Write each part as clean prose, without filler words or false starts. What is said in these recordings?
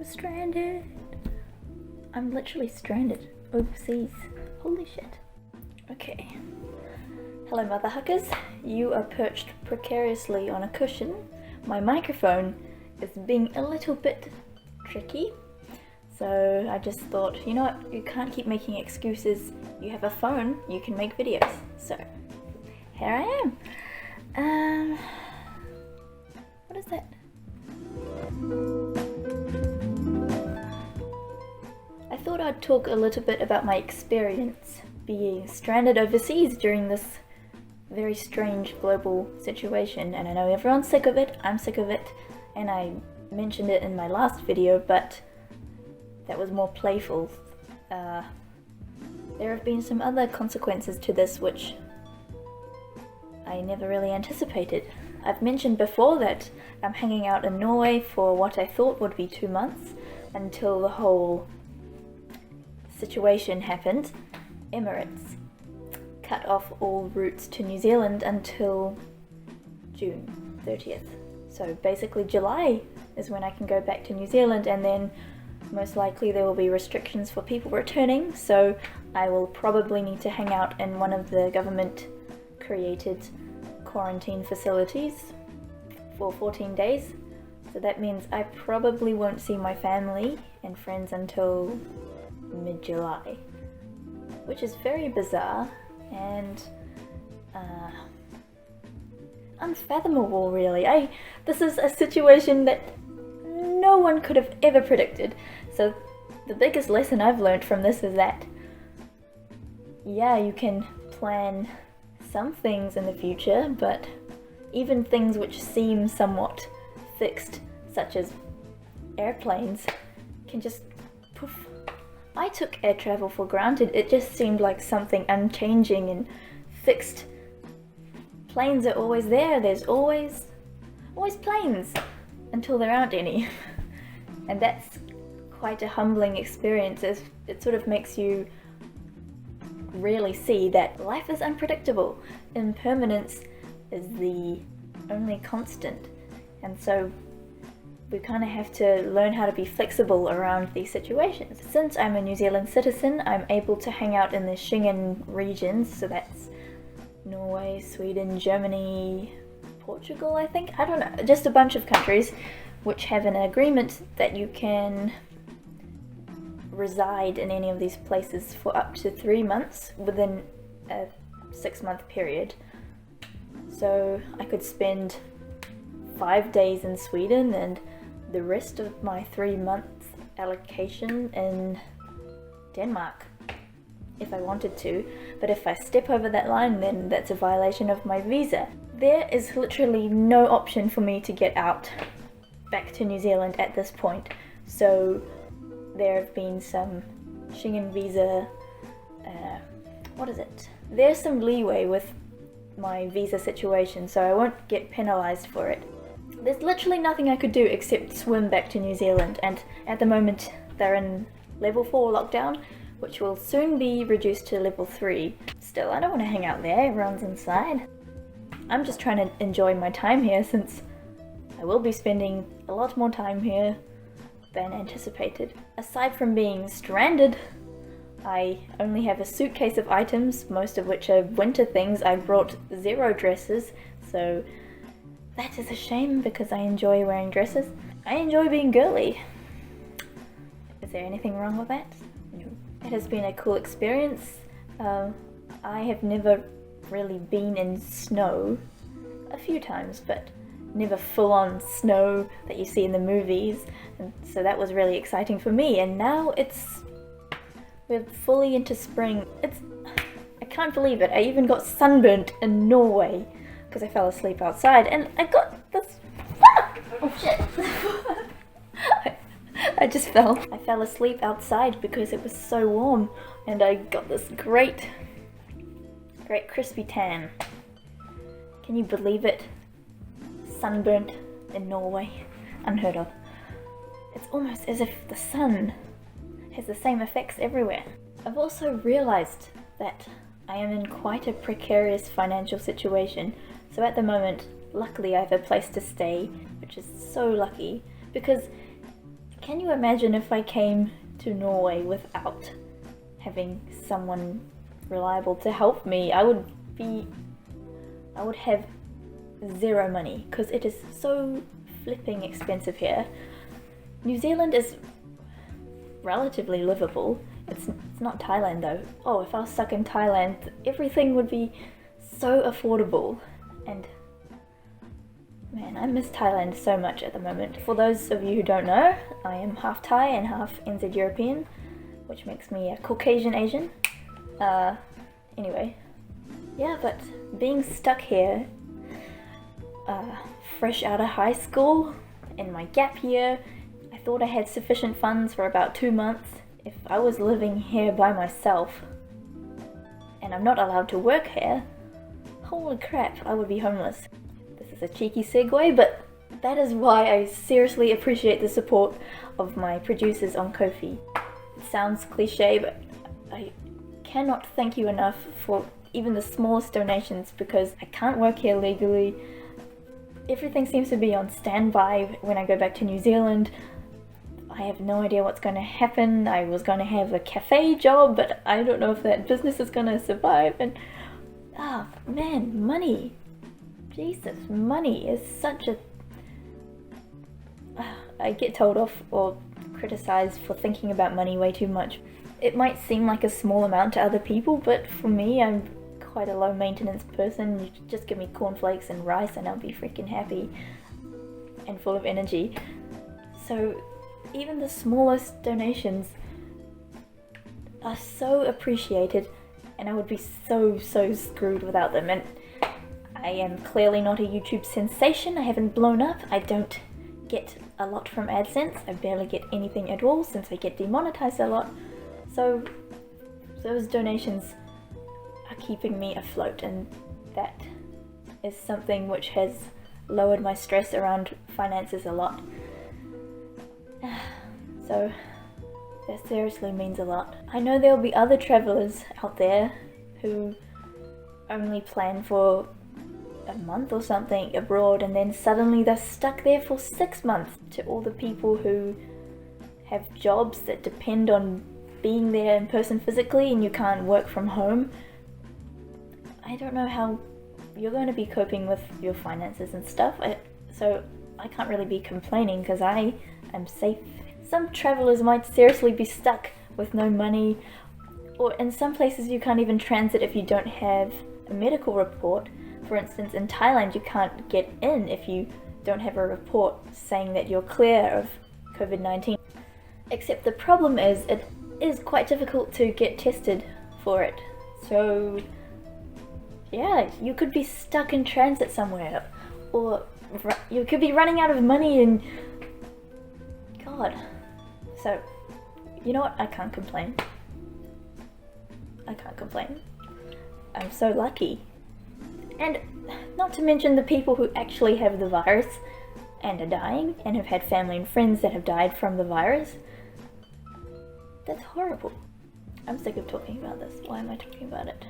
I'm stranded. I'm literally stranded overseas. Holy shit. Okay. Hello, Mother Huckers. You are perched precariously on a cushion. My microphone is being a little bit tricky. So I just thought, you know what, you can't keep making excuses. You have a phone, you can make videos. So, here I am. What is that? I thought I'd talk a little bit about my experience being stranded overseas during this very strange global situation. And I know everyone's sick of it, I'm sick of it, and I mentioned it in my last video, but that was more playful. There have been some other consequences to this which I never really anticipated. I've mentioned before that I'm hanging out in Norway for what I thought would be 2 months until the whole situation happened. Emirates cut off all routes to New Zealand until June 30th. So basically July is when I can go back to New Zealand, and then most likely there will be restrictions for people returning, so I will probably need to hang out in one of the government created quarantine facilities for 14 days. So that means I probably won't see my family and friends until mid-July, which is very bizarre and unfathomable, really. This is a situation that no one could have ever predicted. So the biggest lesson I've learned from this is that, yeah, you can plan some things in the future, but even things which seem somewhat fixed, such as airplanes, can just poof. I took air travel for granted. It just seemed like something unchanging and fixed. Planes are always there. There's always planes until there aren't any. And that's quite a humbling experience. It sort of makes you really see that life is unpredictable. Impermanence is the only constant. And so we kind of have to learn how to be flexible around these situations. Since I'm a New Zealand citizen, I'm able to hang out in the Schengen regions, so that's Norway, Sweden, Germany, Portugal, I think? I don't know, just a bunch of countries which have an agreement that you can reside in any of these places for up to 3 months within a 6-month period. So I could spend 5 days in Sweden and the rest of my 3-month allocation in Denmark if I wanted to, but if I step over that line, then that's a violation of my visa. There is literally no option for me to get out back to New Zealand at this point. So there have been some Schengen visa, there's some leeway with my visa situation, so I won't get penalised for it. There's literally nothing I could do except swim back to New Zealand, and at the moment they're in level 4 lockdown, which will soon be reduced to level 3. Still, I don't want to hang out there, everyone's inside. I'm just trying to enjoy my time here, since I will be spending a lot more time here than anticipated. Aside from being stranded, I only have a suitcase of items, most of which are winter things. I brought 0 dresses, so that is a shame because I enjoy wearing dresses. I enjoy being girly. Is there anything wrong with that? No. It has been a cool experience. I have never really been in snow, a few times, but never full-on snow that you see in the movies, and so that was really exciting for me. And now we're fully into spring. I can't believe it. I even got sunburnt in Norway because I fell asleep outside, and I got this. Oh shit! I just fell. I fell asleep outside because it was so warm, and I got this great crispy tan. Can you believe it? Sunburnt in Norway. Unheard of. It's almost as if the sun has the same effects everywhere. I've also realised that I am in quite a precarious financial situation. So at the moment, luckily I have a place to stay, which is so lucky, because can you imagine if I came to Norway without having someone reliable to help me? I would have zero money because it is so flipping expensive here. New Zealand is relatively livable. It's not Thailand though. Oh, if I was stuck in Thailand, everything would be so affordable. And man, I miss Thailand so much at the moment. For those of you who don't know, I am half Thai and half NZ European, which makes me a Caucasian Asian. Anyway, yeah, but being stuck here, fresh out of high school, in my gap year, I thought I had sufficient funds for about 2 months. If I was living here by myself, and I'm not allowed to work here, holy crap, I would be homeless. This is a cheeky segue, but that is why I seriously appreciate the support of my producers on Ko-fi. It sounds cliche, but I cannot thank you enough for even the smallest donations, because I can't work here legally. Everything seems to be on standby when I go back to New Zealand. I have no idea what's going to happen. I was going to have a cafe job, but I don't know if that business is going to survive. And man, money. Jesus, money is such a... I get told off or criticized for thinking about money way too much. It might seem like a small amount to other people, but for me, I'm quite a low maintenance person. You just give me cornflakes and rice and I'll be freaking happy and full of energy. So even the smallest donations are so appreciated, and I would be so screwed without them. And I am clearly not a YouTube sensation. I haven't blown up. I don't get a lot from AdSense. I barely get anything at all since I get demonetized a lot. So those donations are keeping me afloat, and that is something which has lowered my stress around finances a lot. So that seriously means a lot. I know there'll be other travellers out there who only plan for a month or something abroad, and then suddenly they're stuck there for 6 months. To all the people who have jobs that depend on being there in person physically and you can't work from home, I don't know how you're going to be coping with your finances and stuff. So I can't really be complaining because I am safe. Some travellers might seriously be stuck with no money, or in some places you can't even transit if you don't have a medical report. For instance, in Thailand you can't get in if you don't have a report saying that you're clear of COVID-19. Except the problem is it is quite difficult to get tested for it. So yeah, you could be stuck in transit somewhere, or you could be running out of money, and God. So, you know what? I can't complain. I can't complain. I'm so lucky. And not to mention the people who actually have the virus and are dying, and have had family and friends that have died from the virus. That's horrible. I'm sick of talking about this. Why am I talking about it?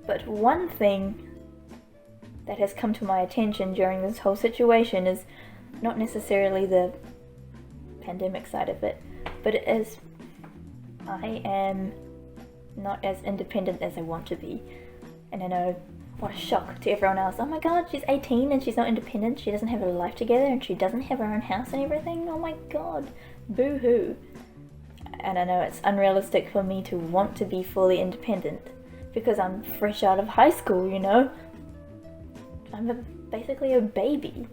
But one thing that has come to my attention during this whole situation is not necessarily the pandemic side of it, but it is I am not as independent as I want to be. And I know, what a shock to everyone else. Oh my god, she's 18 and she's not independent, she doesn't have her life together, and she doesn't have her own house and everything. Oh my god, boo-hoo. And I know it's unrealistic for me to want to be fully independent because I'm fresh out of high school, you know? I'm basically a baby.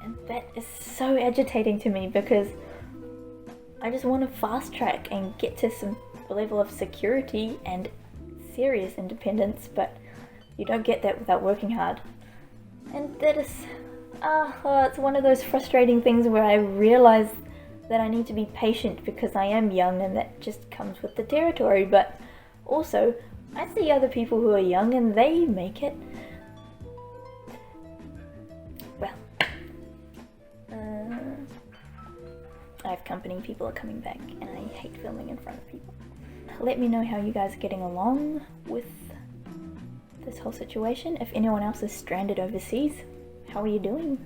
And that is so agitating to me because I just want to fast track and get to some level of security and serious independence, but you don't get that without working hard. And that is, it's one of those frustrating things where I realize that I need to be patient because I am young, and that just comes with the territory. But also, I see other people who are young and they make it. Well, I have company, people are coming back, and I hate filming in front of people. Let me know how you guys are getting along with this whole situation. If anyone else is stranded overseas, how are you doing?